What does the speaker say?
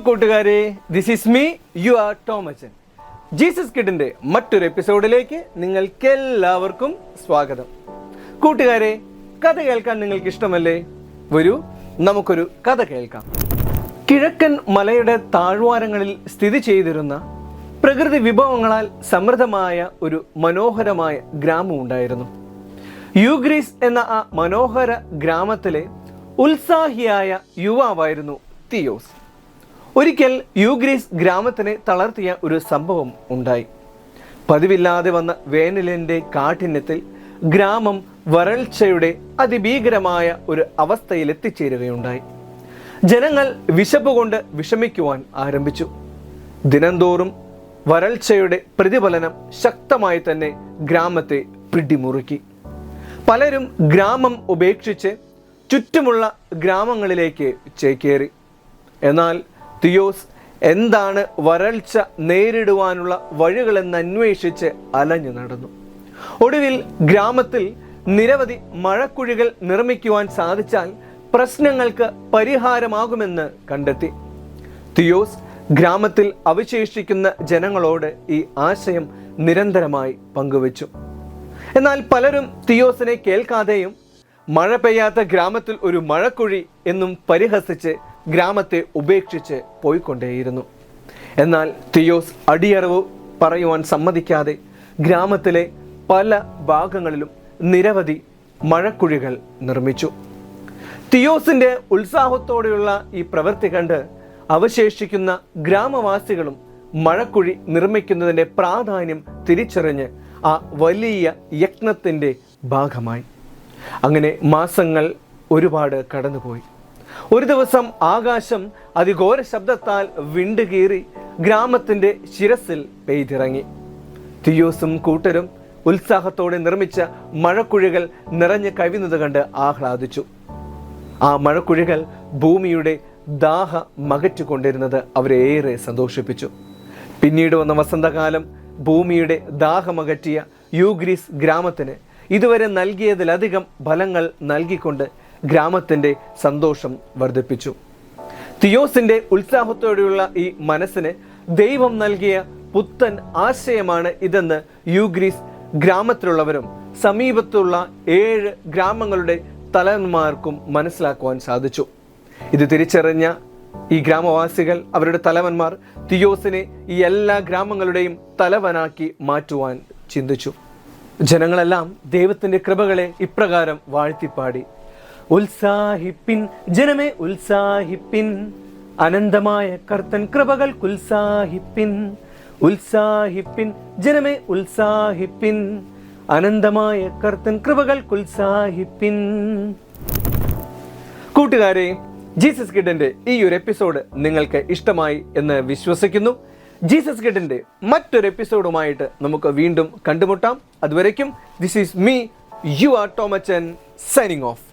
കൂട്ടുകാരെ, this is me your Tomachan. Jesus കിഡിൻ്റെ മറ്റൊരു എപ്പിസോഡിലേക്ക് നിങ്ങൾക്കെല്ലാവർക്കും സ്വാഗതം. കൂട്ടുകാരെ, കഥ കേൾക്കാൻ നിങ്ങൾക്ക് ഇഷ്ടമല്ലേ? വരൂ, നമുക്കൊരു കഥ കേൾക്കാം. കിഴക്കൻ മലയുടെ താഴ്വാരങ്ങളിൽ സ്ഥിതി ചെയ്തിരുന്ന പ്രകൃതി വിഭവങ്ങളാൽ സമൃദ്ധമായ ഒരു മനോഹരമായ ഗ്രാമമുണ്ടായിരുന്നു. യൂഗ്രീസ് എന്ന ആ മനോഹര ഗ്രാമത്തിലെ ഉത്സാഹിയായ യുവാവായിരുന്നു തിയോസ്. ഒരിക്കൽ യൂഗ്രീസ് ഗ്രാമത്തിനെ തളർത്തിയ ഒരു സംഭവം ഉണ്ടായി. പതിവില്ലാതെ വന്ന വേനലിൻ്റെ കാഠിന്യത്തിൽ ഗ്രാമം വരൾച്ചയുടെ അതിഭീകരമായ ഒരു അവസ്ഥയിൽ എത്തിച്ചേരുകയുണ്ടായി. ജനങ്ങൾ വിശപ്പ് കൊണ്ട് വിഷമിക്കുവാൻ ആരംഭിച്ചു. ദിനംതോറും വരൾച്ചയുടെ പ്രതിഫലനം ശക്തമായി തന്നെ ഗ്രാമത്തെ പിടിമുറുക്കി. പലരും ഗ്രാമം ഉപേക്ഷിച്ച് ചുറ്റുമുള്ള ഗ്രാമങ്ങളിലേക്ക് ചേക്കേറി. എന്നാൽ തിയോസ് എന്താണ് വരൾച്ച നേരിടുവാനുള്ള വഴികളെന്ന് അന്വേഷിച്ച് അലഞ്ഞു നടന്നു. ഒടുവിൽ ഗ്രാമത്തിൽ നിരവധി മഴക്കുഴികൾ നിർമ്മിക്കുവാൻ സാധിച്ചാൽ പ്രശ്നങ്ങൾക്ക് പരിഹാരമാകുമെന്ന് കണ്ടെത്തി. തിയോസ് ഗ്രാമത്തിൽ അവശേഷിക്കുന്ന ജനങ്ങളോട് ഈ ആശയം നിരന്തരമായി പങ്കുവച്ചു. എന്നാൽ പലരും തിയോസിനെ കേൾക്കാതെയും മഴ പെയ്യാത്ത ഗ്രാമത്തിൽ ഒരു മഴക്കുഴി എന്നും പരിഹസിച്ച് ഗ്രാമത്തെ ഉപേക്ഷിച്ച് പോയിക്കൊണ്ടേയിരുന്നു. എന്നാൽ തിയോസ് അടിയറവ് പറയുവാൻ സമ്മതിക്കാതെ ഗ്രാമത്തിലെ പല ഭാഗങ്ങളിലും നിരവധി മഴക്കുഴികൾ നിർമ്മിച്ചു. തിയോസിൻ്റെ ഉത്സാഹത്തോടെയുള്ള ഈ പ്രവൃത്തി കണ്ട് അവശേഷിക്കുന്ന ഗ്രാമവാസികളും മഴക്കുഴി നിർമ്മിക്കുന്നതിൻ്റെ പ്രാധാന്യം തിരിച്ചറിഞ്ഞ് ആ വലിയ യജ്ഞത്തിൻ്റെ ഭാഗമായി. അങ്ങനെ മാസങ്ങൾ ഒരുപാട് കടന്നുപോയി. ഒരു ദിവസം ആകാശം അതിഘോര ശബ്ദത്താൽ വിണ്ടുകീറി ഗ്രാമത്തിൻ്റെ ശിരസിൽ പെയ്തിറങ്ങി. തിയോസും കൂട്ടരും ഉത്സാഹത്തോടെ നിർമ്മിച്ച മഴക്കുഴികൾ നിറഞ്ഞ് കവിയുന്നത് കണ്ട് ആഹ്ലാദിച്ചു. ആ മഴക്കുഴികൾ ഭൂമിയുടെ ദാഹം അകറ്റിക്കൊണ്ടിരുന്നത് അവരെ ഏറെ സന്തോഷിപ്പിച്ചു. പിന്നീട് വന്ന വസന്തകാലം ഭൂമിയുടെ ദാഹമകറ്റിയ യൂഗ്രീസ് ഗ്രാമത്തിന് ഇതുവരെ നൽകിയതിലധികം ഫലങ്ങൾ നൽകിക്കൊണ്ട് ഗ്രാമത്തിൻ്റെ സന്തോഷം വർദ്ധിപ്പിച്ചു. തിയോസിൻ്റെ ഉത്സാഹത്തോടെയുള്ള ഈ മനസ്സിന് ദൈവം നൽകിയ പുത്തൻ ആശയമാണ് ഇതെന്ന് യൂഗ്രീസ് ഗ്രാമത്തിലുള്ളവരും സമീപത്തുള്ള 7 ഗ്രാമങ്ങളുടെ തലവന്മാർക്കും മനസ്സിലാക്കുവാൻ സാധിച്ചു. ഇത് തിരിച്ചറിഞ്ഞ ഈ ഗ്രാമവാസികൾ, അവരുടെ തലവന്മാർ തിയോസിനെ ഈ എല്ലാ ഗ്രാമങ്ങളുടെയും തലവനാക്കി മാറ്റുവാൻ ചിന്തിച്ചു. ജനങ്ങളെല്ലാം ദൈവത്തിൻ്റെ കൃപകളെ ഇപ്രകാരം വാഴ്ത്തിപ്പാടി: ഉത്സാഹിപ്പിൻ ജനമേ ഉത്സാഹിപ്പിൻ, അനന്തമായ കർത്തൻ കൃപകൾക്കുത്സാഹിപ്പിൻ. ഉത്സാഹിപ്പിൻ ജനമേ ഉത്സാഹിപ്പിൻ, അനന്തമായ കർത്തൻ കൃപകൾക്കുത്സാഹിപ്പിൻ. കൂട്ടുകാരെ, ജീസസ് കിഡിൻ്റെ ഈ ഒരു എപ്പിസോഡ് നിങ്ങൾക്ക് ഇഷ്ടമായി എന്ന് വിശ്വസിക്കുന്നു. ജീസസ് കിഡിൻ്റെ മറ്റൊരു എപ്പിസോഡുമായിട്ട് നമുക്ക് വീണ്ടും കണ്ടുമുട്ടാം. അതുവരയ്ക്കും this is me your Tomachan signing of.